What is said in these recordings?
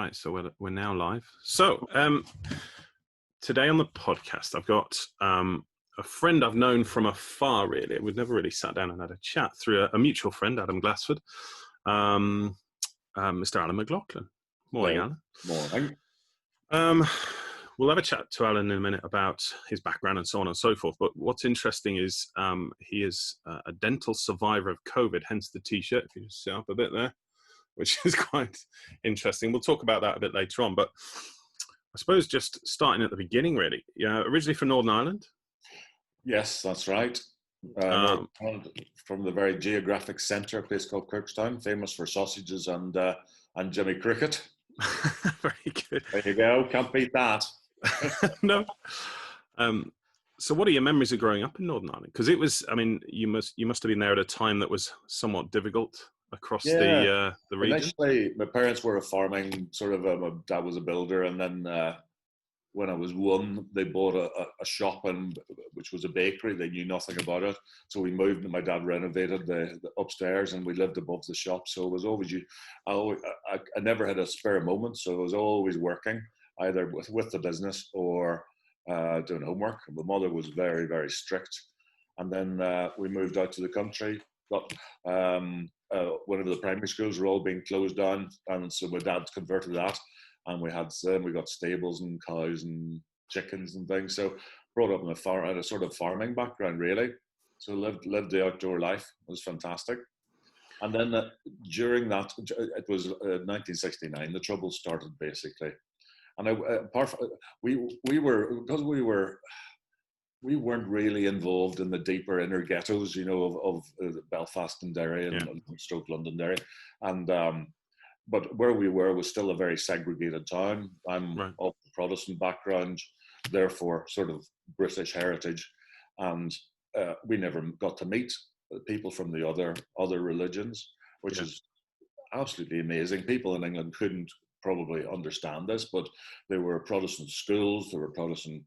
Right, so we're now live. So today on the podcast, I've got a friend I've known from afar. Really, we've never really sat down and had a chat through a mutual friend, Adam Glassford, Mr. Alan McGlaughlin. Morning, Hello. Alan. Morning. We'll have a chat to Alan in a minute about his background and so on and so forth. But what's interesting is he is a dental survivor of COVID, hence the T-shirt. If you just sit up a bit there, which is quite interesting. We'll talk about that a bit later on. But I suppose just starting at the beginning, really. Originally from Northern Ireland? Yes, that's right. Northern Ireland, from the very geographic centre, a place called Kirkstown, famous for sausages and Jimmy Cricket. Very good. There you go. Can't beat that. No. So what are your memories of growing up in Northern Ireland? Because it was, I mean, you must have been there at a time that was somewhat difficult across the region. Initially, my parents were a farming my dad was a builder, and then when I was one, they bought a shop which was a bakery. They knew nothing about it, so we moved, and my dad renovated the upstairs, and we lived above the shop. So it was always I never had a spare moment, so I was always working either with the business or doing homework. My mother was very, very strict, and then we moved out to the country. Got one of the primary schools were all being closed down, and so my dad converted that, and we got stables and cows and chickens and things. So brought up in a farm, had a sort of farming background really. So lived the outdoor life. It was fantastic. And then during that, it was 1969. The trouble started basically, and we weren't really involved in the deeper inner ghettos, of Belfast and Derry and stroke London, Derry. And but where we were was still a very segregated town. I'm of the Protestant background, therefore sort of British heritage, and we never got to meet people from the other religions, which is absolutely amazing. People in England couldn't probably understand this, but there were Protestant schools, there were Protestant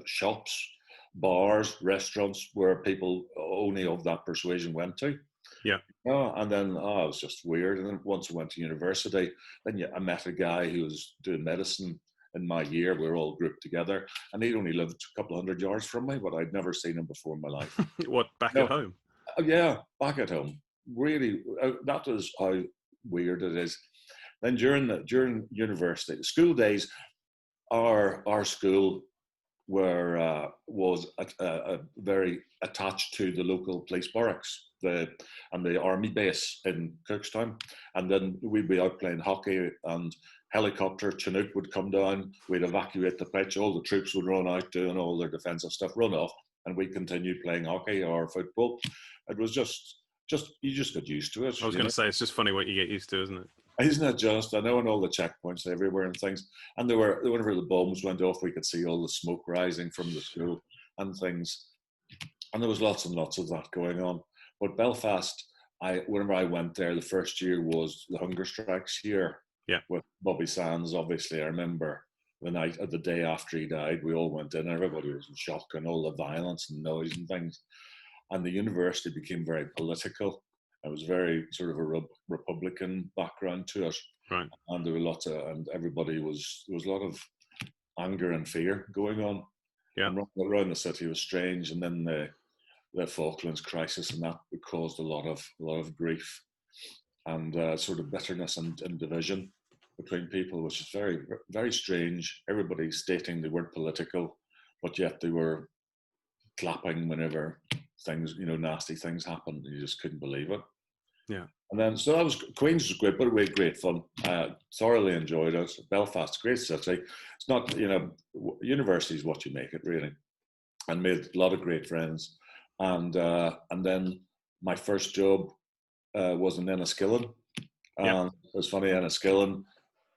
shops, bars, restaurants where people only of that persuasion went to. Yeah. And then it was just weird. And then once I went to university, then I met a guy who was doing medicine in my year. We were all grouped together, and he'd only lived a couple of 100 yards from me, but I'd never seen him before in my life. What, back at home? Yeah, back at home. Really, that is how weird it is. Then during university, the school days, our school was very attached to the local police barracks and the army base in Kirkstown, and then we'd be out playing hockey, and helicopter Chinook would come down, we'd evacuate the pitch, all the troops would run out doing all their defensive stuff, run off, and we continued playing hockey or football. It was just you just got used to it. I was going to say, it's just funny what you get used to, isn't it? Isn't it just? I know, and all the checkpoints everywhere and things. And whenever the bombs went off, we could see all the smoke rising from the school and things. And there was lots and lots of that going on. But Belfast, whenever I went there, the first year was the hunger strikes year. Yeah. With Bobby Sands, obviously. I remember the day after he died, we all went in. Everybody was in shock, and all the violence and noise and things. And the university became very political. It was very sort of a Republican background to it, right? And there were there was a lot of anger and fear going on. Yeah, and around the city was strange, and then the Falklands crisis, and that caused a lot of grief and sort of bitterness and division between people, which is very, very strange. Everybody stating they weren't political, but yet they were clapping whenever things, nasty things happened. You just couldn't believe it. Yeah. And then, so that was, Queen's was great, but we had great fun. Thoroughly enjoyed it. Belfast, great city. It's not, university is what you make it, really. And made a lot of great friends. And then my first job was in Enniskillen. And it was funny, Enniskillen,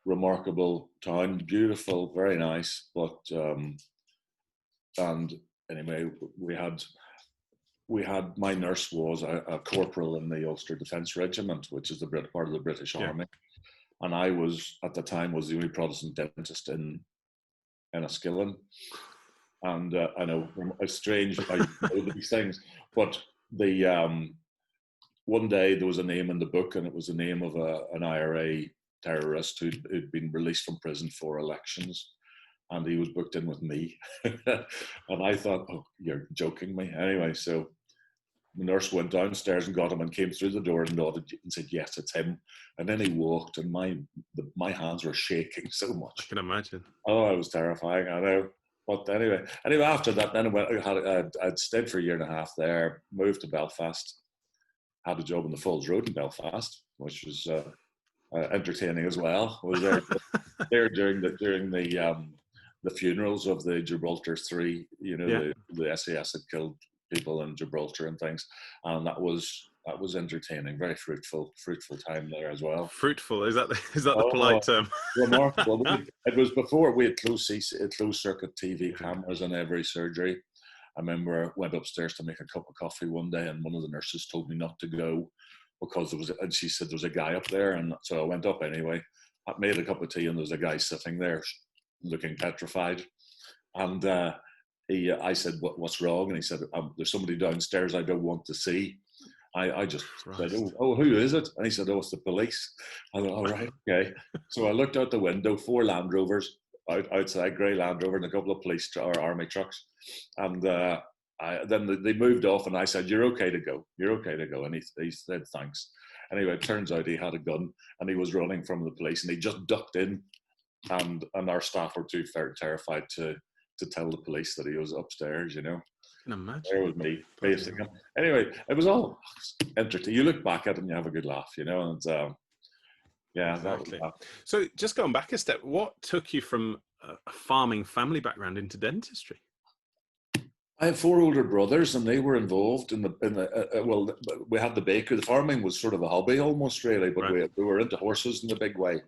remarkable town, beautiful, very nice. But, and anyway, my nurse was a corporal in the Ulster Defence Regiment, which is part of the British Army. And I was, at the time, the only Protestant dentist in Enniskillen. And I know it's strange how you know these things, but one day there was a name in the book, and it was the name of an IRA terrorist who'd been released from prison for elections, and he was booked in with me. And I thought, oh, you're joking me. Anyway, so the nurse went downstairs and got him and came through the door and nodded and said, yes, it's him. And then he walked, and my hands were shaking so much. I can imagine. Oh, it was terrifying, I know. But anyway, after that, then I'd stayed for a year and a half there, moved to Belfast, had a job in the Falls Road in Belfast, which was entertaining as well. I was there during the funerals of the Gibraltar Three, the SAS had killed people in Gibraltar and things, and that was entertaining. Very fruitful time there as well. Fruitful, is that the polite term? Remarkable. It was before we had closed circuit TV cameras in every surgery. I remember I went upstairs to make a cup of coffee one day, and one of the nurses told me not to go because and she said there was a guy up there, and so I went up anyway. I made a cup of tea, and there was a guy sitting there looking petrified, and I said, "What's wrong?" And he said, "There's somebody downstairs I don't want to see." I just said, oh, who is it? And he said, oh, it's the police. I thought, all right, okay. So I looked out the window, 4 Land Rovers outside, grey Land Rover, and a couple of police or army trucks. And then they moved off, and I said, you're okay to go. You're okay to go. And he said, thanks. Anyway, it turns out he had a gun, and he was running from the police, and he just ducked in. And our staff were too terrified to tell the police that he was upstairs, you know. I can imagine. There was me facing him. Anyway, it was all entertaining. You look back at it and you have a good laugh, you know. And yeah, exactly. That was that. So just going back a step, what took you from a farming family background into dentistry? I have 4 older brothers, and they were involved in the well, we had the bakery. The farming was sort of a hobby almost, really, but right. we were into horses in a big way.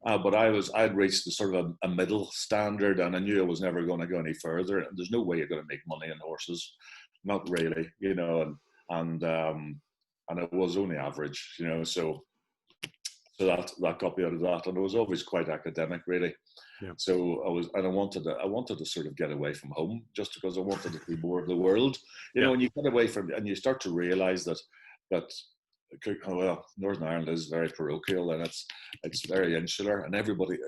But I'd reached the sort of a middle standard, and I knew I was never going to go any further. And there's no way you're going to make money in horses, not really, you know. And it was only average, you know. So that got me out of that, and I was always quite academic, really. Yeah. So I wanted to sort of get away from home, just because I wanted to see more of the world, you know. And you get away from, and you start to realise that. Well, Northern Ireland is very parochial, and it's very insular, and everybody.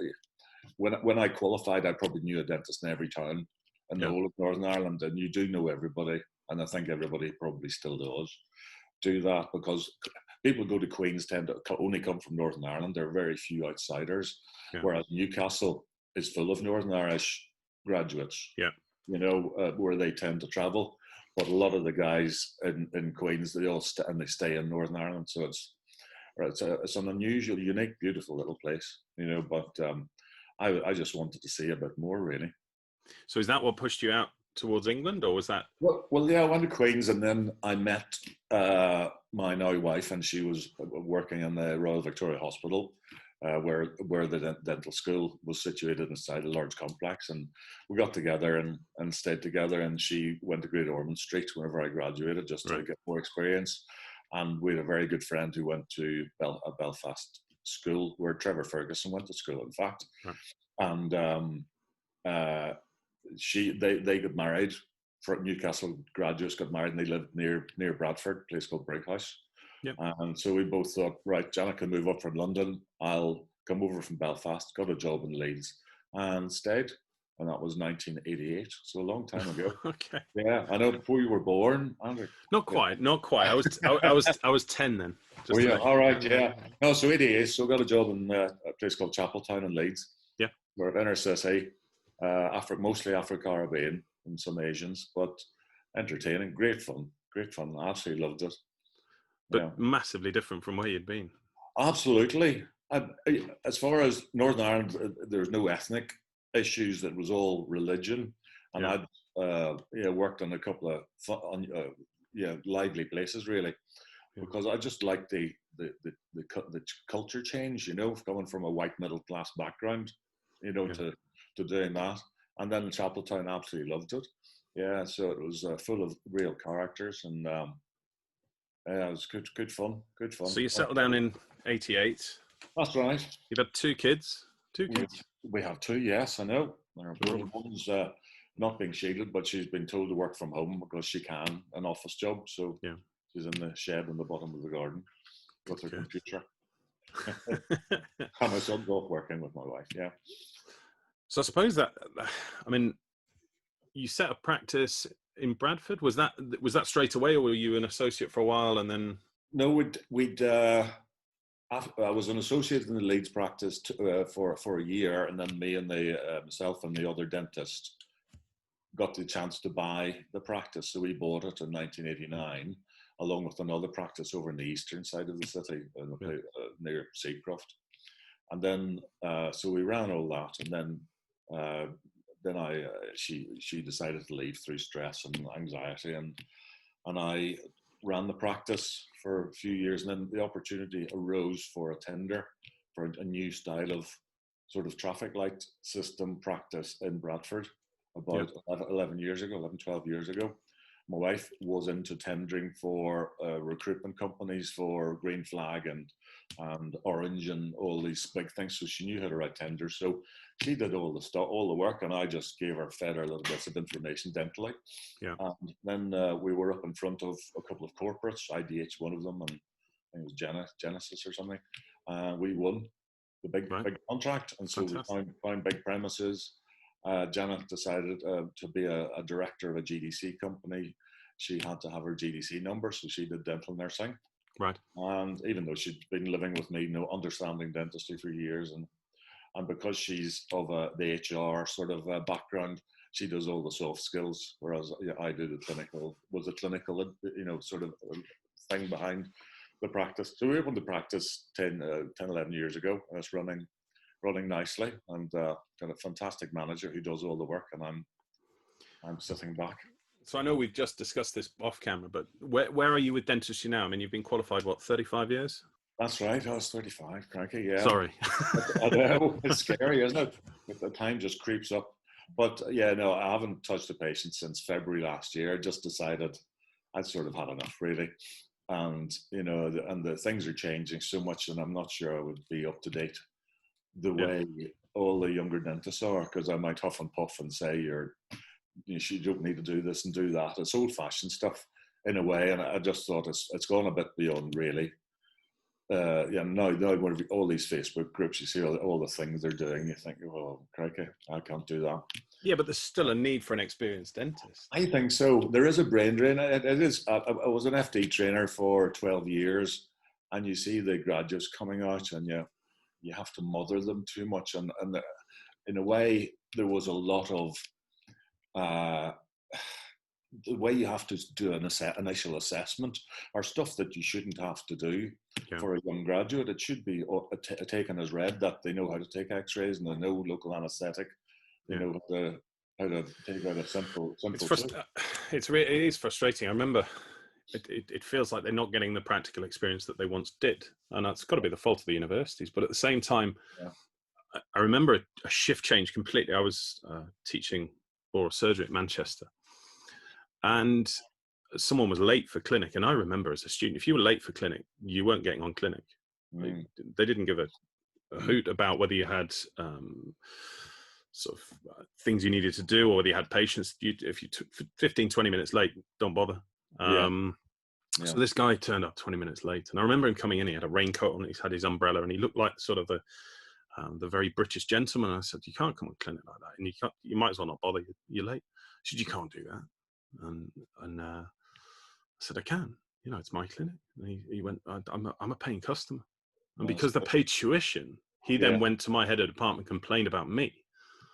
When I qualified, I probably knew a dentist in every town in the whole of Northern Ireland, and you do know everybody, and I think everybody probably still does do that, because people go to Queen's tend to only come from Northern Ireland. There are very few outsiders, whereas Newcastle is full of Northern Irish graduates. Yeah, you know, where they tend to travel. But a lot of the guys in Queens, they all they stay in Northern Ireland. So it's an unusual, unique, beautiful little place, you know. But I just wanted to see a bit more, really. So is that what pushed you out towards England, or was that? Well, yeah, I went to Queens, and then I met my now wife, and she was working in the Royal Victoria Hospital, where the dental school was situated inside a large complex, and we got together and stayed together. And she went to Great Ormond Street whenever I graduated, just to get more experience. And we had a very good friend who went to a Belfast school where Trevor Ferguson went to school, in fact. And they got married. Newcastle graduates got married, and they lived near Bradford, a place called Brighouse. Yep. And so we both thought, right, Janet can move up from London. I'll come over from Belfast, got a job in Leeds, and stayed. And that was 1988, so a long time ago. Okay. Yeah, I know, before you were born, Andrew. Not quite. I was 10 then. Oh yeah, all right, yeah. No, so 88. So I got a job in a place called Chapeltown in Leeds. Yeah. We're at NRCSA, mostly Afro-Caribbean and some Asians, but entertaining, great fun. I absolutely loved it. But massively different from where you'd been. Absolutely. As far as Northern Ireland, there's no ethnic issues. That was all religion. And I'd worked on a couple of lively places, really, because I just liked the culture change, you know, coming from a white middle class background, you know, to doing that. And then in Chapeltown, I absolutely loved it. Yeah, so it was full of real characters, and yeah, it was good fun. So you settled down in 88. That's right. You've had 2 kids? 2 kids? We have 2, yes, I know. One's not being shielded, but she's been told to work from home because she can, an office job. So she's in the shed in the bottom of the garden with her computer. And my son's off working with my wife. Yeah. So I suppose that, I mean, you set up practice in Bradford. Was that straight away, or were you an associate for a while and then? No, I was an associate in the Leeds practice for a year, and then me and myself and the other dentist got the chance to buy the practice. So we bought it in 1989, along with another practice over in the eastern side of the city, near Seacroft. And then, so we ran all that, and then she decided to leave through stress and anxiety, and I ran the practice for a few years, and then the opportunity arose for a tender for a new style of sort of traffic light system practice in Bradford about 11 years ago, 11, 12 years ago. My wife was into tendering for recruitment companies for Green Flag and Orange and all these big things, so she knew how to write tenders. So she did all the stuff, all the work, and I just fed her little bits of information dentally. Yeah. And then we were up in front of a couple of corporates, IDH one of them, and I think it was Genesis or something. We won the big contract, and so we found big premises. Janet decided to be a director of a GDC company. She had to have her GDC number, so she did dental nursing. Right. And even though she'd been living with me, understanding dentistry for years, and because she's of the HR sort of background, she does all the soft skills, whereas I do the clinical, sort of thing behind the practice. So we opened the practice 10, 11 years ago, and it's running nicely, and got a fantastic manager who does all the work, and I'm sitting back. So I know we've just discussed this off camera, but where are you with dentistry now? I mean, you've been qualified, what, 35 years? That's right. I was 35, cranky, yeah. Sorry. I know, it's scary, isn't it? The time just creeps up. But yeah, no, I haven't touched a patient since February last year. I just decided I'd sort of had enough, really. And, the things are changing so much, and I'm not sure I would be up to date the way all the younger dentists are, because I might huff and puff and say you don't need to do this and do that. It's old-fashioned stuff in a way, and I just thought it's gone a bit beyond, really. Now all these Facebook groups, you see all the things they're doing, you think, well, crikey, I can't do that. Yeah, but there's still a need for an experienced dentist. I think so. There is a brain drain. It is. I was an FD trainer for 12 years, and you see the graduates coming out, and you have to mother them too much, and in a way, there was a lot of the way you have to do an initial assessment are stuff that you shouldn't have to do for a young graduate. It should be taken as read that they know how to take x-rays and they know local anesthetic. They know how to take out a simple it is frustrating. I remember it feels like they're not getting the practical experience that they once did. And that's got to be the fault of the universities. But at the same time, I remember a shift change completely. I was teaching oral surgery at Manchester, and someone was late for clinic. And I remember as a student, if you were late for clinic, you weren't getting on clinic. They didn't give a hoot about whether you had sort of things you needed to do or whether you had patients. If you took 15, 20 minutes late, don't bother. So this guy turned up 20 minutes late. And I remember him coming in, he had a raincoat on, he had his umbrella, and he looked like sort of the very British gentleman. I said, you can't come on clinic like that. And you might as well not bother, you're late. He said, you can't do that. And I said, I can. It's my clinic. And he went, I'm a paying customer. And because they paid tuition, he then went to my head of department, complained about me.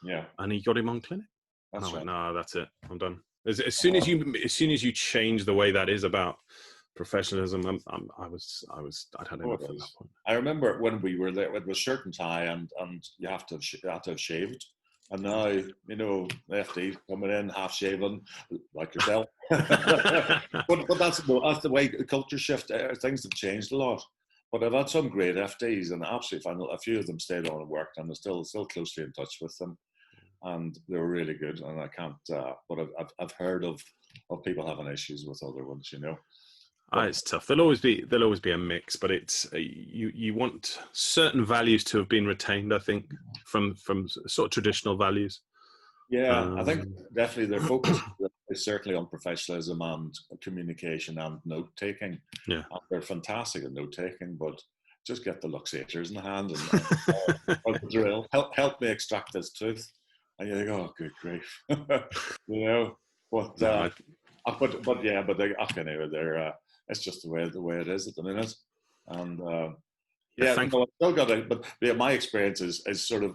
Yeah. And he got him on clinic. And I went, no, that's it. I'm done. As soon as you change the way that is about professionalism, I'd had enough at that point. I remember when we were there, it was shirt and tie, and you have to have shaved. And now, the FD coming in half shaven, like yourself. but that's the way the culture shift. Things have changed a lot. But I've had some great FDs, and absolutely fine. A few of them stayed on and worked, and I'm still closely in touch with them. And they were really good, and I can't. But I've heard of people having issues with other ones, It's tough. There'll always be a mix, but it's you want certain values to have been retained. I think from sort of traditional values. Yeah, I think definitely their focus is certainly on professionalism and communication and note taking. Yeah, and they're fantastic at note taking, but just get the luxators in the hand or the drill. Help me extract this tooth. And you think, oh, good grief, you know. But anyway, it's just the way it is at the minute. And yeah, no, I've still got it. But yeah, my experience is sort of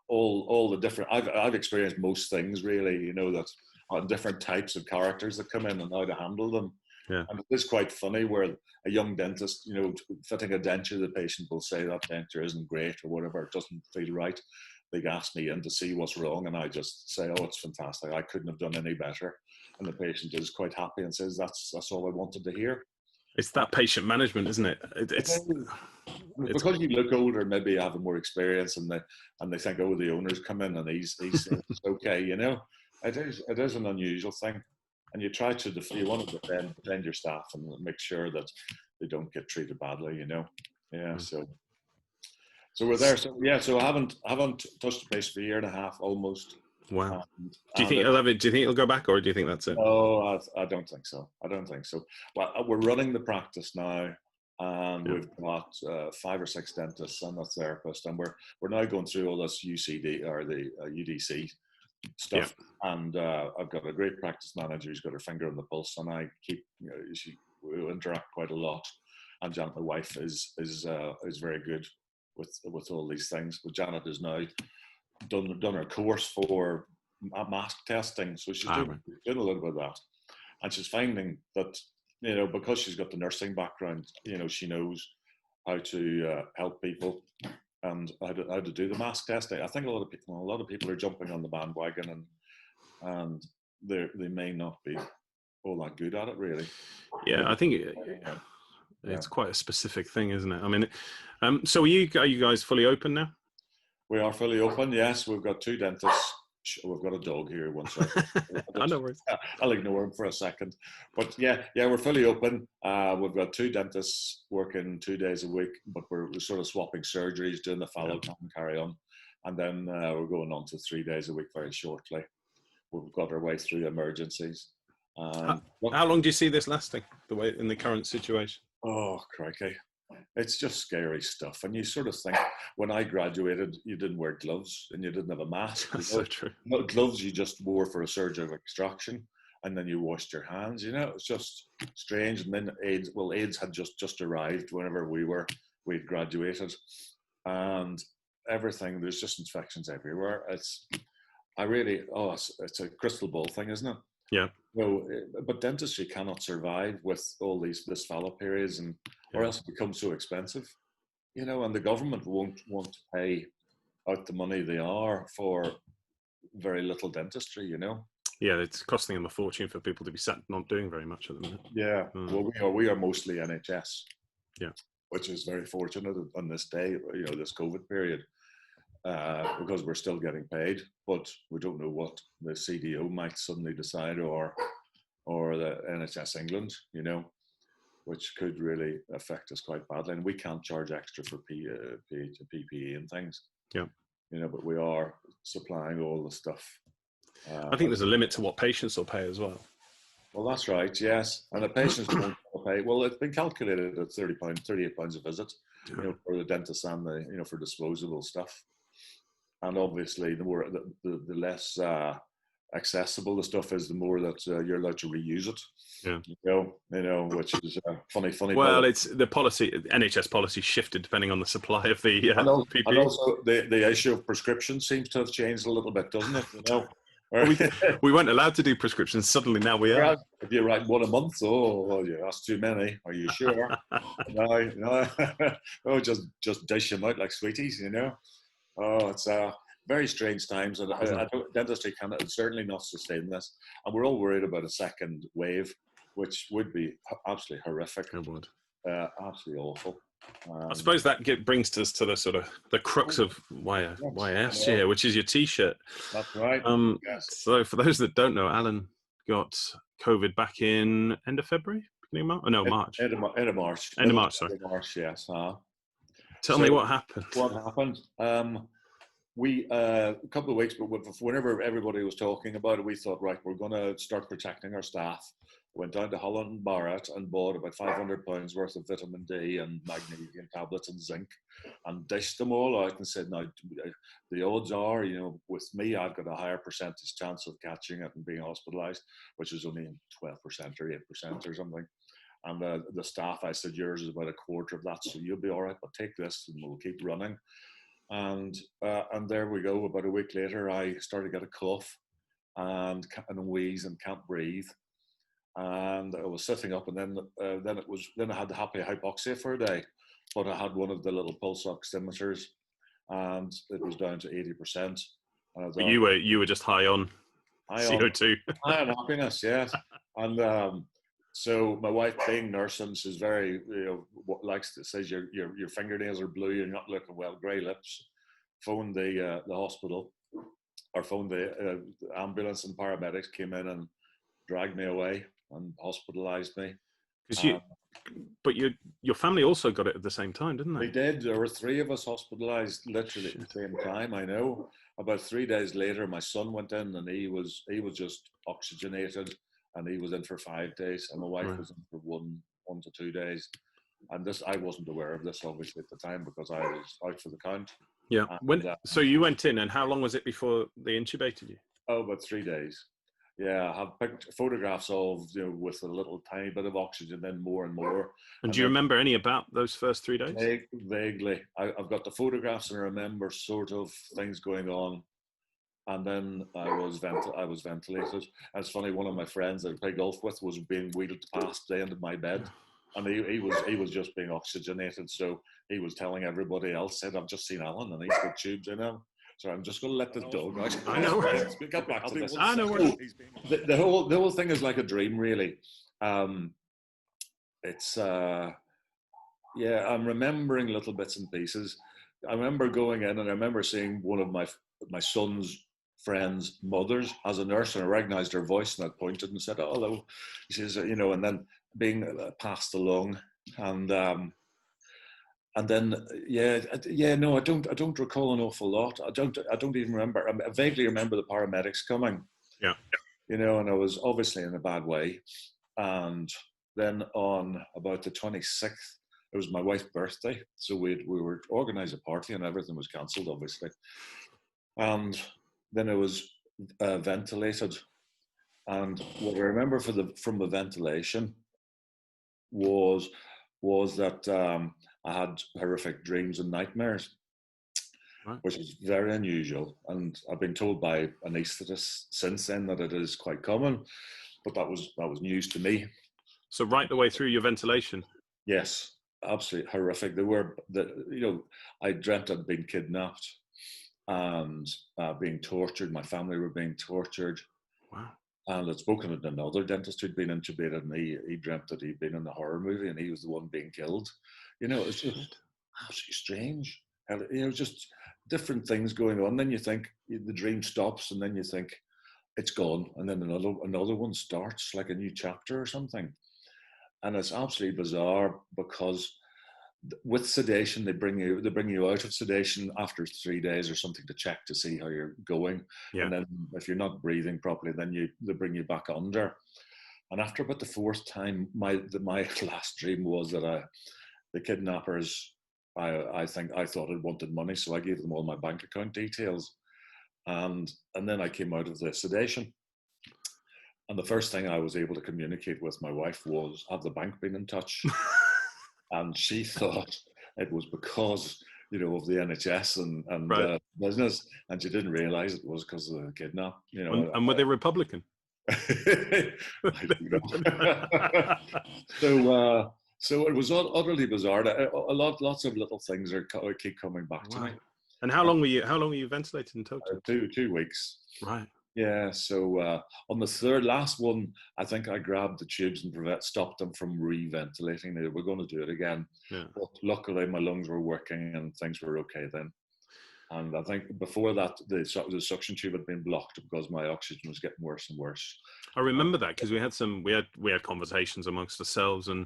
all the different. I've experienced most things really, you know, that on different types of characters that come in and how to handle them. Yeah. And it is quite funny where a young dentist, you know, fitting a denture, the patient will say that denture isn't great or whatever, it doesn't feel right. They ask me in to see what's wrong, and I just say, "Oh, it's fantastic. I couldn't have done any better." And the patient is quite happy and says, "That's all I wanted to hear." It's that patient management, isn't it? It's because you look older, maybe having more experience, and they think, "Oh, the owner's come in and he's okay," you know. It is an unusual thing, and you try to you want to defend your staff and make sure that they don't get treated badly, you know. Yeah, so we're there. So yeah, so I haven't touched the place for a year and a half almost. Wow. Do you think he'll have it? Do you think he'll go back, or do you think that's it? No, I don't think so. I don't think so. Well, we're running the practice now, and we've got 5 or 6 dentists and a therapist, and we're now going through all this UCD or the UDC stuff. And I've got a great practice manager who's got her finger on the pulse, and I keep, you know, we interact quite a lot. And Janet, my wife, is very good with all these things. But Janet has now done her course for mask testing, so she's doing a little bit of that, and she's finding that, you know, because she's got the nursing background, you know, she knows how to help people and how to do the mask testing. I think a lot of people are jumping on the bandwagon, and they may not be all that good at it, really. Yeah, I think it's quite a specific thing, isn't it? I mean, so are you guys fully open now? We are fully open, yes. We've got 2 dentists. We've got a dog here. One second. I know. I'll ignore him for a second. But yeah, we're fully open. We've got 2 dentists working 2 days a week, but we're sort of swapping surgeries, doing the fallow time and carry on. And then we're going on to 3 days a week very shortly. We've got our way through emergencies. How long do you see this lasting, the way in the current situation? Oh, crikey. It's just scary stuff. And you sort of think, when I graduated, you didn't wear gloves and you didn't have a mask. That's so true. Not gloves you just wore for a surgery of extraction, and then you washed your hands. You know, it's just strange. And then AIDS had just arrived whenever we'd graduated, and everything. There's just infections everywhere. It's a crystal ball thing, isn't it? Yeah. No, but dentistry cannot survive with all this fallow periods, or else it becomes so expensive, you know. And the government won't want to pay out the money they are for very little dentistry, you know. Yeah, it's costing them a fortune for people to be sat not doing very much at the minute. Yeah, well, we are mostly NHS. Yeah, which is very fortunate on this day, you know, this COVID period. Because we're still getting paid, but we don't know what the CDO might suddenly decide, or the NHS England, you know, which could really affect us quite badly. And we can't charge extra for PPE and things. Yeah, you know, but we are supplying all the stuff. I think there's a limit to what patients will pay as well. Well, that's right, yes. And the patients won't pay. Well, it's been calculated at £38 a visit, you know, for the dentist and for disposable stuff. And obviously, the less accessible the stuff is, the more that you're allowed to reuse it. Yeah, you know, which is funny. Well, it's the policy. NHS policy shifted depending on the supply of the PPE. And also, the issue of prescriptions seems to have changed a little bit, doesn't it? You know, we weren't allowed to do prescriptions. Suddenly, now we are. If you write 1 a month, that's too many. Are you sure? No. Oh, just dish them out like sweeties, you know. Oh, it's very strange times, and dentistry cannot certainly not sustain this. And we're all worried about a second wave, which would be absolutely horrific. It would. Absolutely awful. I suppose that brings us to the sort of the crux of why I asked you here, which is your T-shirt. That's right. Yes. So for those that don't know, Alan got COVID back in end of February, beginning of March? Oh, no, March. End of March. End of March, sorry. End of March, yes. Tell me what happened. What happened? We a couple of weeks, but whenever everybody was talking about it, we thought, right, we're going to start protecting our staff. went down to Holland and Barrett and bought about £500 worth of vitamin D and magnesium tablets and zinc, and dished them all out and said, now, the odds are, with me, I've got a higher percentage chance of catching it and being hospitalised, which is only 12% or 8% or something. And the staff, I said, yours is about a quarter of that, so you'll be all right, but take this and we'll keep running. And there we go. About a week later, I started to get a cough and a wheeze and can't breathe. And I was sitting up, and then I had the happy hypoxia for a day, but I had one of the little pulse oximeters, and it was down to 80%. And I thought, you were just high on CO2. High on happiness, yes. And so my wife, being nursing, she's very, says your fingernails are blue, you're not looking well, grey lips. Phoned the hospital, or phoned the ambulance, and paramedics came in and dragged me away and hospitalised me. But your family also got it at the same time, didn't they? We did. There were 3 of us hospitalised literally at the same time. I know. About 3 days later, my son went in, and he was just oxygenated, and he was in for 5 days, and my wife was in for one to 2 days. And this, I wasn't aware of this obviously at the time because I was out for the count. Yeah. So you went in, and how long was it before they intubated you? Oh, about 3 days. Yeah, I have picked photographs of, with a little tiny bit of oxygen, then more and more. And do you remember any about those first 3 days? Vaguely. I've got the photographs and I remember sort of things going on. And then I was ventilated. And it's funny, one of my friends that I play golf with was being wheeled past the end of my bed. And he was just being oxygenated. So he was telling everybody else, said, I've just seen Alan and he's got tubes in him. So I'm just going to let this dog out. I know. Get back to this. I know. The whole thing is like a dream, really. It's I'm remembering little bits and pieces. I remember going in, and I remember seeing one of my son's friends' mothers as a nurse, and I recognised her voice, and I pointed and said, "Oh, hello." She says, and then being passed along, and then no, I don't recall an awful lot. I don't even remember. I vaguely remember the paramedics coming. Yeah. And I was obviously in a bad way. And then on about the 26th, it was my wife's birthday, so we were organised a party, and everything was cancelled, obviously. And then it was ventilated. And what I remember from the ventilation was that I had horrific dreams and nightmares, which is very unusual. And I've been told by anaesthetists since then that it is quite common, but that was news to me. So right the way through your ventilation? Yes, absolutely horrific. I dreamt I'd been kidnapped and being tortured. My family were being tortured. Wow. And I'd spoken to another dentist who'd been intubated, and he dreamt that he'd been in a horror movie and he was the one being killed. It's just absolutely strange. Just different things going on. Then you think the dream stops, and then you think it's gone, and then another one starts, like a new chapter or something. And it's absolutely bizarre because with sedation, they bring you out of sedation after 3 days or something to check to see how you're going. Yeah. And then if you're not breathing properly, then they bring you back under. And after about the 4th time, my last dream was that the kidnappers, I thought had wanted money, so I gave them all my bank account details. And then I came out of the sedation. And the first thing I was able to communicate with my wife was, have the bank been in touch? And she thought it was because, of the NHS and right. Business. And she didn't realise it was because of the kidnap. And were they Republican? So it was utterly bizarre. Lots of little things keep coming back to me. And how long were you ventilated in total? 2 weeks. Right. Yeah, so on the last one, I think I grabbed the tubes and stopped them from re-ventilating. They were going to do it again. Yeah. But luckily, my lungs were working and things were okay then. And I think before that, the suction tube had been blocked because my oxygen was getting worse and worse. I remember that because we had conversations amongst ourselves, and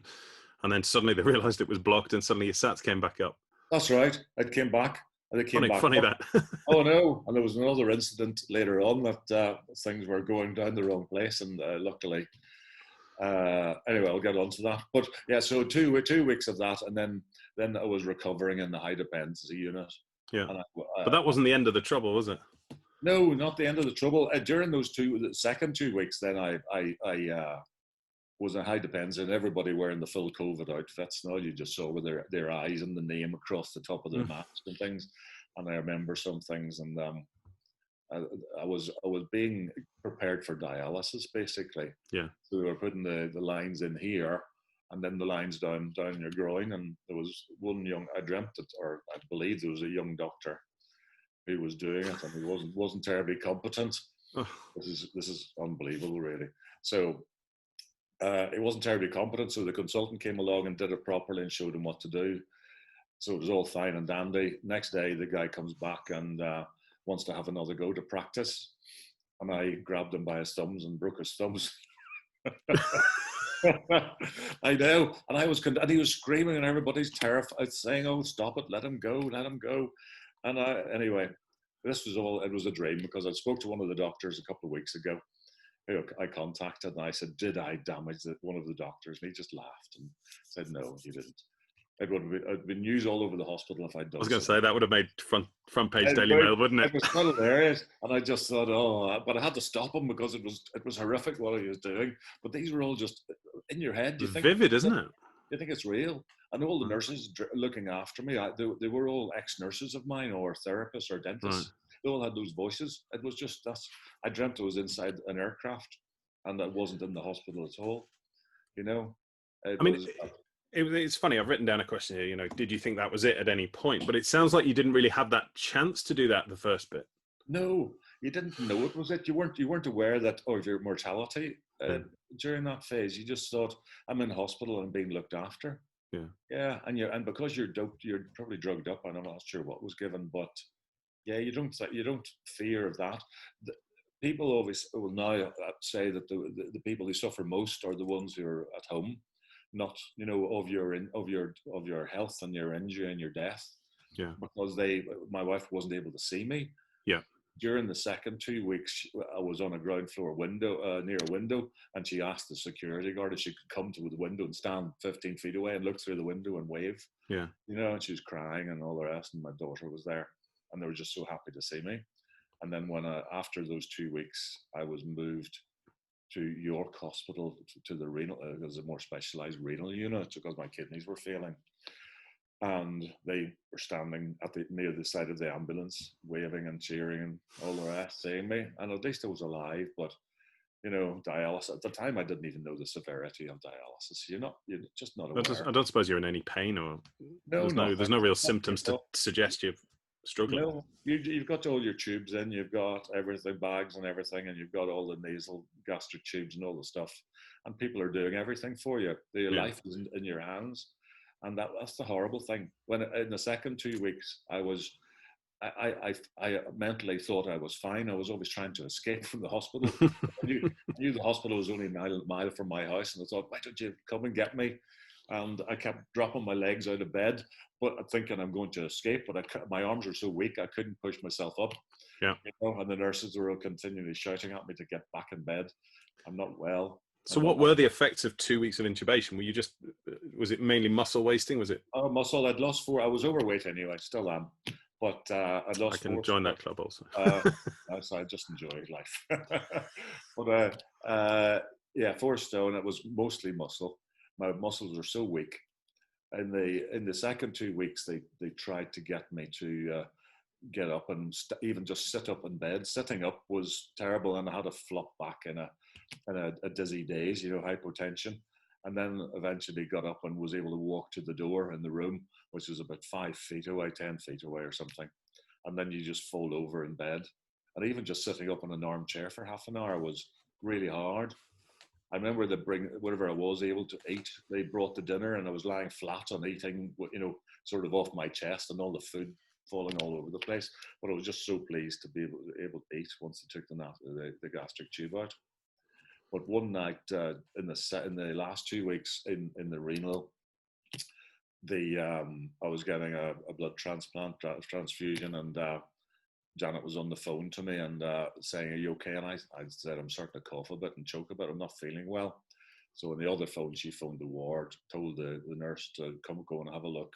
then suddenly they realised it was blocked, and suddenly your SATs came back up. That's right. It came back. Funny that. Oh no! And there was another incident later on that things were going down the wrong place, and luckily, Anyway, I'll get on to that. But yeah, so two weeks of that, and then I was recovering in the high dependency unit. Yeah. And But that wasn't the end of the trouble, was it? no, not the end of the trouble. During those the second 2 weeks, then I was in high dependency, and everybody wearing the full COVID outfits. And all you just saw were their eyes and the name across the top of their mask and things. And I remember some things, and I was being prepared for dialysis, basically. Yeah. So they were putting the lines in here, and then the lines down your groin. And there was one I dreamt it, or I believe there was a young doctor who was doing it, and he wasn't terribly competent. Oh. This is unbelievable, really. So he wasn't terribly competent. So the consultant came along and did it properly and showed him what to do. So it was all fine and dandy. Next day, the guy comes back and wants to have another go to practice, and I grabbed him by his thumbs and broke his thumbs. I know, and he was screaming, and everybody's terrified, saying, "Oh, stop it! Let him go! Let him go!" And anyway, this was all. It was a dream, because I spoke to one of the doctors a couple of weeks ago, who I contacted, and I said, "Did I damage one of the doctors?" And he just laughed and said, "No, you didn't." It would have been news all over the hospital if I'd done. I was going to say that would have made front page Daily Mail, wouldn't it? It was so hilarious, and I just thought, but I had to stop him, because it was horrific what he was doing. But these were all just in your head. It's vivid, isn't it? You think it's real, and all the nurses looking after me, they were all ex-nurses of mine, or therapists, or dentists. Right. They all had those voices. It was just I dreamt I was inside an aircraft, and I wasn't in the hospital at all. You know, it's funny. I've written down a question here. You know, did you think that was it at any point? But it sounds like you didn't really have that chance to do that the first bit. No, you didn't know it was it. You weren't aware that of your mortality during that phase. You just thought, I'm in hospital and being looked after. Yeah, yeah, and because you're doped, you're probably drugged up. And I'm not sure what was given, but yeah, you don't fear of that. People always will now say that the people who suffer most are the ones who are at home, not of your health and your injury and your death. Yeah, because my wife wasn't able to see me. Yeah. During the second 2 weeks, I was on a ground floor window, near a window, and she asked the security guard if she could come to the window and stand 15 feet away and look through the window and wave. Yeah. And she was crying and all the rest, and my daughter was there, and they were just so happy to see me. And then after those 2 weeks, I was moved to York Hospital to the renal, there's a more specialised renal unit, because my kidneys were failing. And they were standing near the side of the ambulance, waving and cheering and all the rest, seeing me. And at least I was alive. But dialysis at the time, I didn't even know the severity of dialysis. You're just not aware. I don't suppose you're in any pain, or there's no real symptoms to suggest you're struggling. No, you've got all your tubes in. You've got everything, bags and everything, and you've got all the nasal gastric tubes and all the stuff. And people are doing everything for you. Your life is in your hands. And that's the horrible thing. When in the second 2 weeks, I mentally thought I was fine. I was always trying to escape from the hospital. I knew the hospital was only a mile from my house, and I thought, why don't you come and get me? And I kept dropping my legs out of bed, but thinking I'm going to escape. But my arms were so weak, I couldn't push myself up. Yeah. And the nurses were continually shouting at me to get back in bed. I'm not well. So what were the effects of 2 weeks of intubation? Was it mainly muscle wasting? Was it? Oh, muscle. I'd lost 4. I was overweight anyway, still am. But I'd lost 4. I can join that club also. So I just enjoy life. But 4 stone. It was mostly muscle. My muscles were so weak. In the second 2 weeks, they tried to get me to get up and even just sit up in bed. Sitting up was terrible, and I had to flop back in a dizzy daze, hypotension. And then eventually got up and was able to walk to the door in the room, which was about 5 feet away, 10 feet away or something. And then you just fold over in bed. And even just sitting up in an armchair for half an hour was really hard. I remember they bring whatever I was able to eat. They brought the dinner, and I was lying flat on eating, sort of off my chest, and all the food falling all over the place. But I was just so pleased to be able to eat once they took the gastric tube out. But one night in the last 2 weeks in the renal, I was getting a blood transfusion, and Janet was on the phone to me and saying, "Are you okay?" And I said, "I'm starting to cough a bit and choke a bit. I'm not feeling well." So on the other phone, she phoned the ward, told the nurse to go and have a look.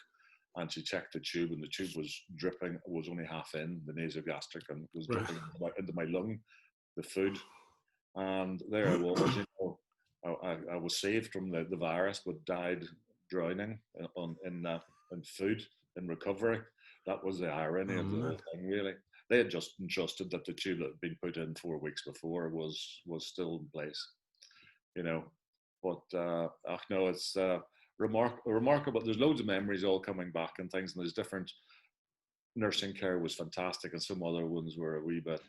And she checked the tube, and the tube was dripping, was only half in, the nasogastric, and was dripping into my lung, the food. And there I was, I was saved from the virus, but died drowning in food, in recovery. That was the irony of the whole thing, really. They had just entrusted that the tube that had been put in 4 weeks before was still in place, But no, it's remarkable. There's loads of memories all coming back and things, and there's different. Nursing care was fantastic, and some other ones were a wee bit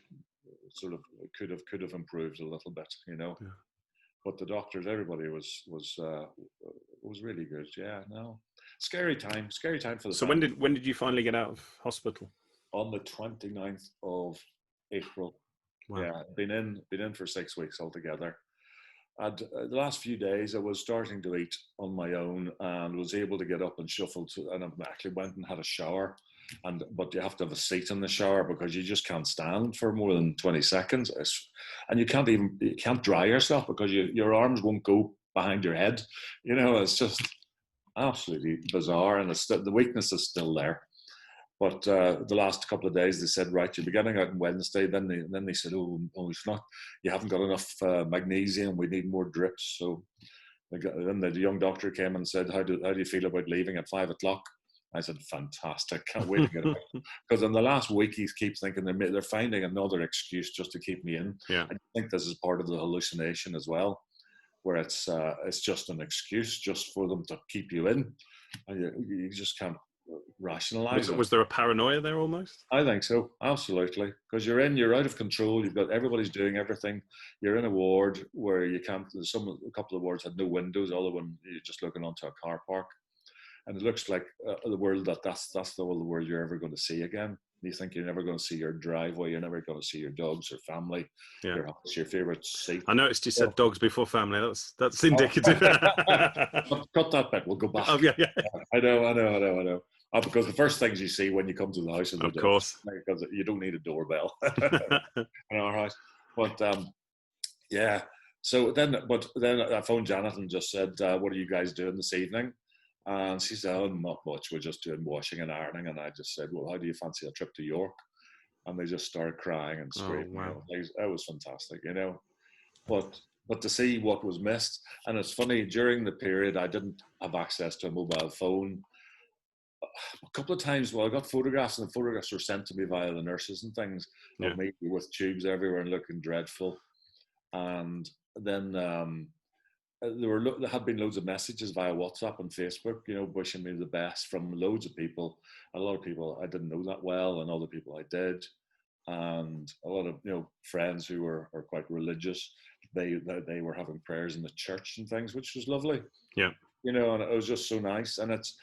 sort of could have improved a little bit, Yeah. But the doctors, everybody was really good. Yeah, no, scary time for the. So family. when did you finally get out of hospital? On the 29th of April. Wow. Yeah, been in for 6 weeks altogether. And the last few days I was starting to eat on my own and was able to get up and shuffle and I actually went and had a shower. But you have to have a seat in the shower because you just can't stand for more than 20 seconds. And you can't dry yourself because your arms won't go behind your head. It's just absolutely bizarre, and the weakness is still there. But the last couple of days, they said, right, you're beginning out on Wednesday. Then they said, oh, it's not. You haven't got enough magnesium. We need more drips. So then the young doctor came and said, how do you feel about leaving at 5 o'clock? I said, fantastic. Can't wait to get out. Because in the last week, he keeps thinking they're finding another excuse just to keep me in. Yeah. I think this is part of the hallucination as well, where it's just an excuse just for them to keep you in. And you just can't rationalize it. Was there a paranoia there almost? I think so, absolutely. Because you're out of control. You've got everybody's doing everything. You're in a ward where you can't. A couple of wards had no windows. All of them, you're just looking onto a car park, and it looks like the world that's the whole world you're ever going to see again. You think you're never going to see your driveway. You're never going to see your dogs or family. Yeah. Your house, your favorite seat. I noticed you said dogs before family. That's indicative. Cut that bit. We'll go back. Oh, yeah. I know. Because the first things you see when you come to the house is the of course, because you don't need a doorbell. All right, but yeah. So then I phoned Janet and just said, "What are you guys doing this evening?" And she said, "Oh, not much. We're just doing washing and ironing." And I just said, "Well, how do you fancy a trip to York?" And they just started crying and screaming. Oh, wow. It was fantastic, But to see what was missed, and it's funny, during the period I didn't have access to a mobile phone. A couple of times, I got photographs, and the photographs were sent to me via the nurses and things of me with tubes everywhere and looking dreadful. And then there had been loads of messages via WhatsApp and Facebook, wishing me the best from loads of people. A lot of people I didn't know that well, and other people I did, and a lot of friends who are quite religious. They were having prayers in the church and things, which was lovely. Yeah. And it was just so nice. And it's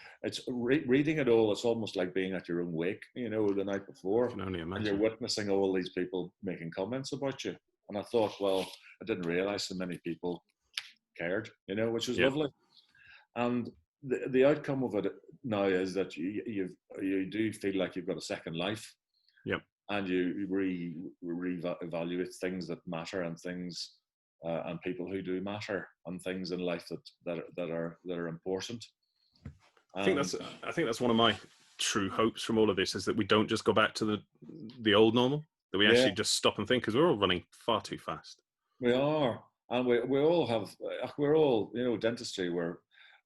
reading it all. It's almost like being at your own wake, the night before. I can only imagine. And you're witnessing all these people making comments about you. And I thought, well, I didn't realize so many people cared, which was lovely. And the outcome of it now is that you do feel like you've got a second life. Yep. And you re-evaluate things that matter and things. And people who do matter, and things in life that are important. I think that's one of my true hopes from all of this, is that we don't just go back to the old normal, that we actually just stop and think, because we're all running far too fast. We are, and we all have. We're all dentistry where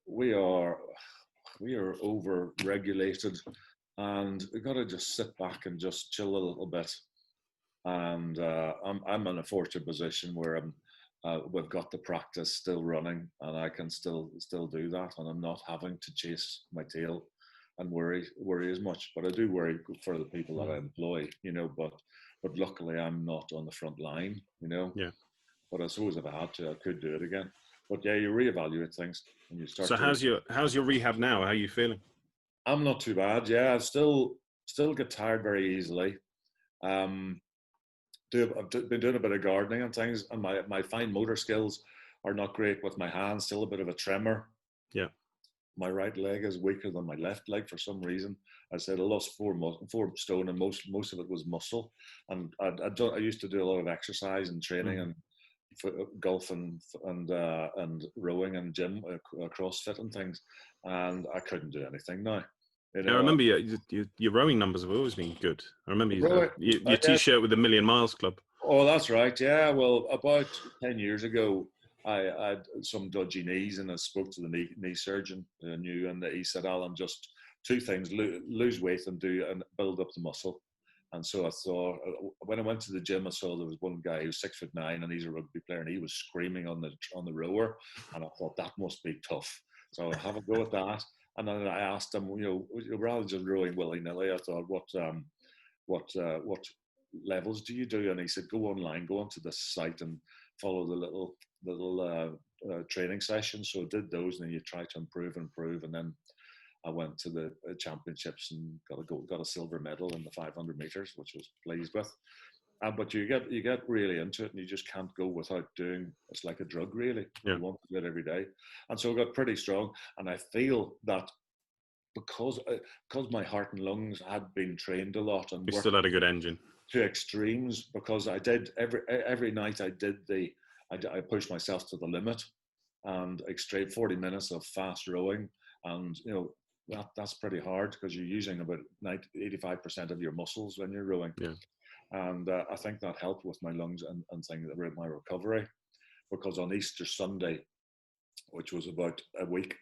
we are over regulated, and we've got to just sit back and just chill a little bit. And I'm in a fortunate position where we've got the practice still running, and I can still do that, and I'm not having to chase my tail and worry as much. But I do worry for the people that I employ, but luckily I'm not on the front line, Yeah. But I suppose if I had to, I could do it again. But yeah, you reevaluate things and you start. So how's your rehab now? How are you feeling? I'm not too bad. Yeah, I still get tired very easily. I've been doing a bit of gardening and things, and my fine motor skills are not great with my hands. Still a bit of a tremor. Yeah. My right leg is weaker than my left leg for some reason. I said I lost 4 stone, and most of it was muscle. And I used to do a lot of exercise and training, golf and rowing and gym, CrossFit and things, and I couldn't do anything now. You know, I remember your rowing numbers have always been good. I remember your T-shirt with the Million Miles Club. Oh, that's right. Yeah. Well, about 10 years ago, I had some dodgy knees, and I spoke to the knee surgeon who I knew, and he said, "Alan, just two things: lose weight and build up the muscle." And so I thought, when I went to the gym, I saw there was one guy who was 6'9", and he's a rugby player, and he was screaming on the rower, and I thought that must be tough. So I'll have a go at that. And then I asked him, rather than just rowing willy nilly, I thought, what levels do you do? And he said, go online, go onto this site and follow the little training sessions. So I did those, and then you try to improve, and then I went to the championships and got a silver medal in the 500 meters, which I was pleased with. But you get really into it, and you just can't go without doing. It's like a drug, really. Yeah. You want to do it every day, and so I got pretty strong. And I feel that because my heart and lungs had been trained a lot, and you still had a good engine to extremes, because I did every night. I pushed myself to the limit, and extreme 40 minutes of fast rowing, and that's pretty hard because you're using about 85% of your muscles when you're rowing. Yeah. And I think that helped with my lungs and things, my recovery, because on Easter Sunday, which was about a week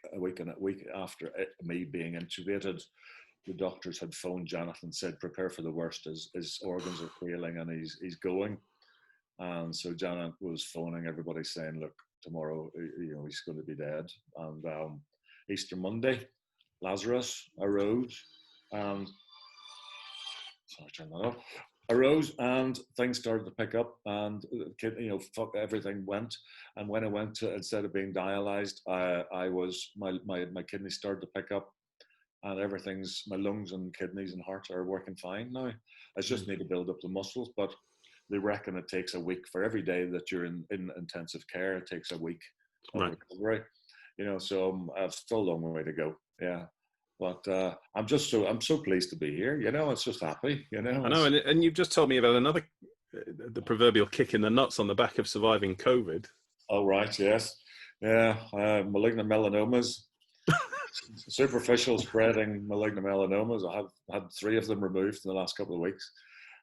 after me being intubated, the doctors had phoned Janet and said, prepare for the worst. His organs are failing and he's going. And so Janet was phoning everybody saying, look, tomorrow, he's going to be dead. And Easter Monday, Lazarus arose, and arose, and things started to pick up, and everything went. And when I went to, instead of being dialyzed, my kidneys started to pick up, and my lungs and kidneys and heart are working fine now. I just need to build up the muscles, but they reckon it takes a week for every day that you're in intensive care. It takes a week of recovery. So I've still a long way to go. Yeah. But I'm so pleased to be here. It's just happy. I know, and you've just told me about the proverbial kick in the nuts on the back of surviving COVID. Oh right, yes, yeah, malignant melanomas, superficial spreading malignant melanomas. I have had 3 of them removed in the last couple of weeks.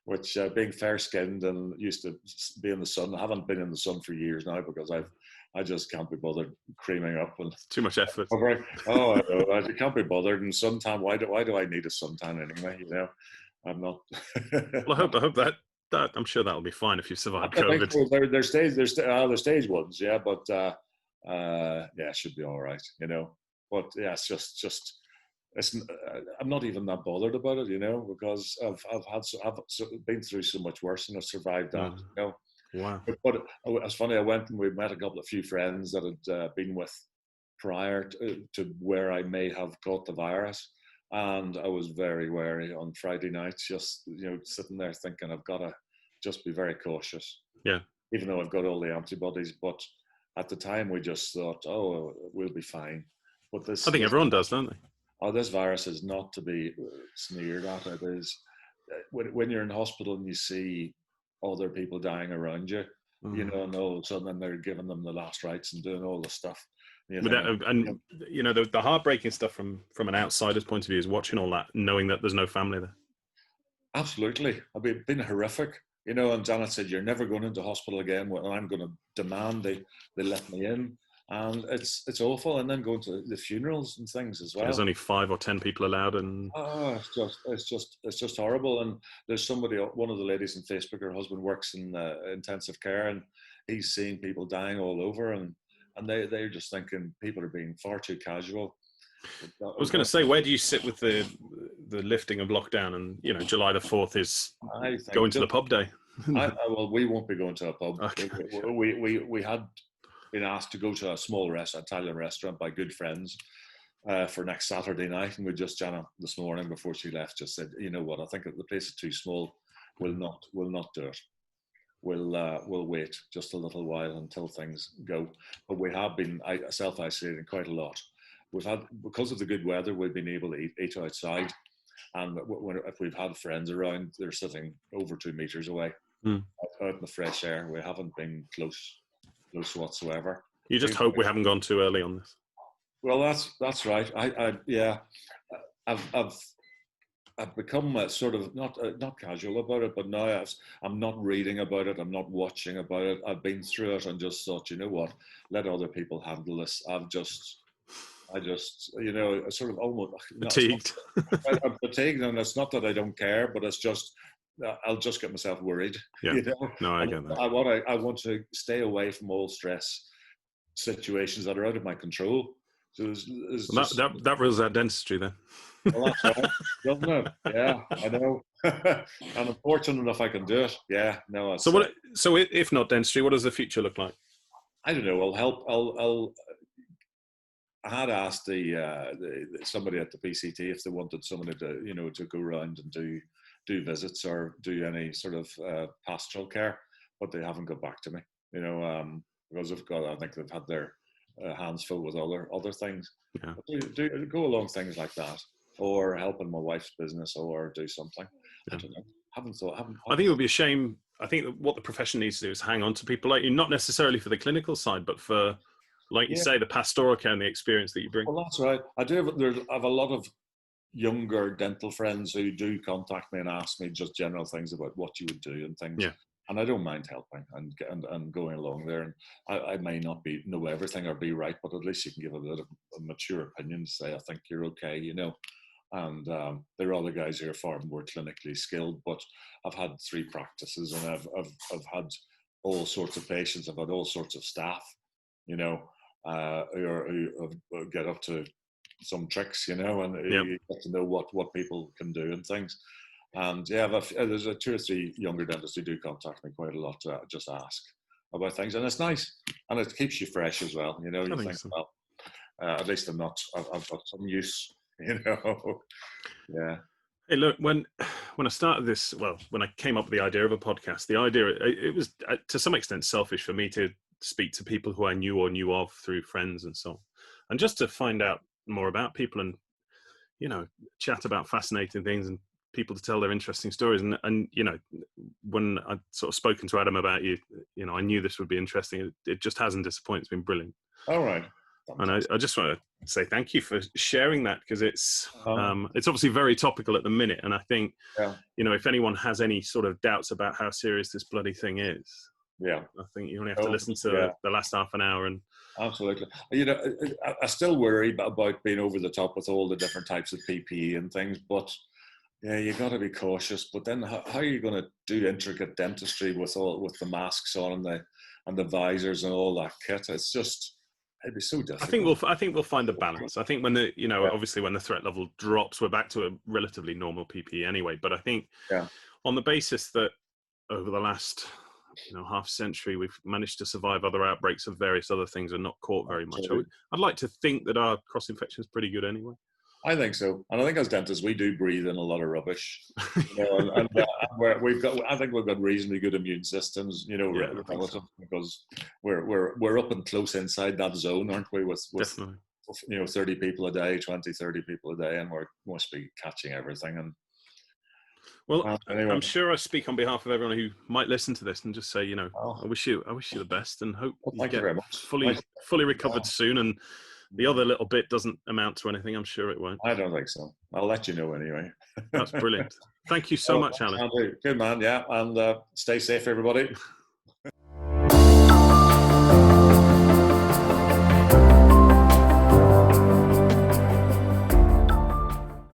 Which, being fair-skinned and used to be in the sun, I haven't been in the sun for years now because I just can't be bothered creaming up and too much effort. I can't be bothered. And suntan, why do I need a suntan anyway? I'm not. Well, I hope that I'm sure that'll be fine if you survive COVID. They're stage ones, yeah, but it should be all right, But yeah, it's just. I'm not even that bothered about it, because I've been through so much worse and I've survived that. Wow. But it's funny. I went and we met a few friends that had been with prior to where I may have caught the virus, and I was very wary on Friday night. Just sitting there thinking I've got to just be very cautious. Yeah. Even though I've got all the antibodies, but at the time we just thought, we'll be fine. But I think everyone does, don't they? Oh, this virus is not to be sneered at. It is. When you're in hospital and you see other people dying around you, and all of a sudden they're giving them the last rites and doing all the stuff. The heartbreaking stuff from an outsider's point of view is watching all that, knowing that there's no family there. Absolutely. It's been horrific. And Janet said, you're never going into hospital again. Well, I'm going to demand they let me in. And it's awful, and then going to the funerals and things as well. There's only 5 or 10 people allowed, and it's just horrible. And there's one of the ladies on Facebook, her husband works in intensive care, and he's seeing people dying all over, and they're just thinking people are being far too casual. I was going to say, where do you sit with the lifting of lockdown? And July the 4th is going to the pub day. Well, we won't be going to a pub. Okay. We had been asked to go to a small Italian restaurant by good friends for next Saturday night, and Janet this morning before she left just said, you know what, I think the place is too small. We'll not do it. We'll wait just a little while until things go. But we have been self-isolating quite a lot. Because of the good weather, we've been able to eat outside, and if we've had friends around, they're sitting over 2 meters away out in the fresh air. We haven't been close. close whatsoever. You just hope we haven't gone too early on this. Well, that's right. I've become sort of not casual about it, but now I'm not reading about it. I'm not watching about it. I've been through it and just thought, you know what, let other people handle this. I just, sort of almost Fatigued. I'm fatigued, and it's not that I don't care, but it's just I'll just get myself worried. Yeah. You know? No, I get that. I want to stay away from all stress situations that are out of my control. So that rules out dentistry then. Well, that's right, doesn't it? Yeah, I know. And I'm fortunate enough I can do it. Yeah, no. So if not dentistry, what does the future look like? I don't know. I'll help. I had asked somebody at the PCT if they wanted somebody to go around and do visits or do any sort of pastoral care, but they haven't got back to me. Because I think they've had their hands full with other things. Yeah. Do go along things like that, or helping my wife's business, or do something. Yeah. I don't know. I think it would be a shame. I think that what the profession needs to do is hang on to people like you, not necessarily for the clinical side, but for, like you say, the pastoral care and the experience that you bring. Well, that's right. I have a lot of younger dental friends who do contact me and ask me just general things about what you would do and things. Yeah. And I don't mind helping and going along there. And I may not know everything or be right, but at least you can give a bit of a mature opinion to say, I think you're okay, And there are other guys who are far more clinically skilled, but I've had 3 practices and I've had all sorts of patients. I've had all sorts of staff, who get up to some tricks, and you get to know what people can do and things. And there's 2 or 3 younger dentists who do contact me quite a lot to just ask about things, and it's nice, and it keeps you fresh as well. You think so. Well, at least I've got some use. Yeah. Hey, look, when I started this, when I came up with the idea of a podcast, it was to some extent selfish for me to speak to people who I knew or knew of through friends and so on, and just to find out more about people and chat about fascinating things and people to tell their interesting stories. And when I sort of spoken to Adam about you, I knew this would be interesting. It just hasn't disappointed. It's been brilliant. All right. And I just want to say thank you for sharing that, because it's obviously very topical at the minute. And I think, if anyone has any sort of doubts about how serious this bloody thing is, I think you only have to listen to the last half an hour. And absolutely. I still worry about being over the top with all the different types of PPE and things, but you got to be cautious. But then how are you going to do intricate dentistry with the masks on and the visors and all that kit? It's just, it'd be so difficult. I think we'll find a balance. I think when obviously when the threat level drops, we're back to a relatively normal PPE anyway. But I think on the basis that over the last half century we've managed to survive other outbreaks of various other things and not caught very much. I'd like to think that our cross infection is pretty good anyway. I think so, and I think as dentists we do breathe in a lot of rubbish, and I think we've got reasonably good immune systems, because we're up and close inside that zone, aren't we? With 30 people a day, 20, 30 people a day, and we must be catching everything. And anyway. I'm sure I speak on behalf of everyone who might listen to this and just say, I wish you the best, and hope you get fully recovered soon. And the other little bit doesn't amount to anything. I'm sure it won't. I don't think so. I'll let you know anyway. That's brilliant. Thank you so much, Alan. Good man, yeah. And stay safe, everybody.